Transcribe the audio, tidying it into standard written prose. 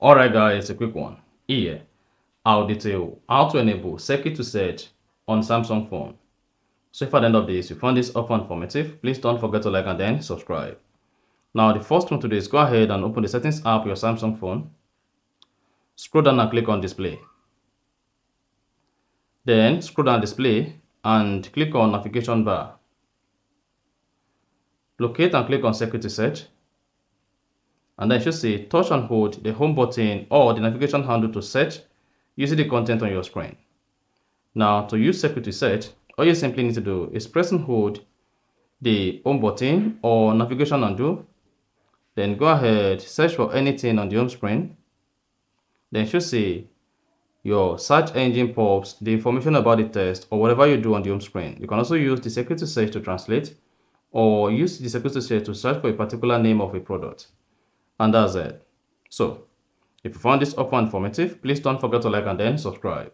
Alright guys, a quick one. Here, I'll detail how to enable circuit to search on Samsung phone. So if at the end of this you found this often informative, please don't forget to like and then subscribe. Now the first one to do is go ahead and open the settings app on your Samsung phone. Scroll down and click on display. Then scroll down display and click on navigation bar. Locate and click on circuit to search. And then you should say touch and hold the home button or the navigation handle to search using the content on your screen. Now to use circuit to search, all you simply need to do is press and hold the home button or navigation handle. Then go ahead, search for anything on the home screen. Then you should see your search engine pops the information about the test or whatever you do on the home screen. You can also use the circuit to search to translate or use the circuit to search to search for a particular name of a product. And that's it. So, if you found this offer informative, please don't forget to like and then subscribe.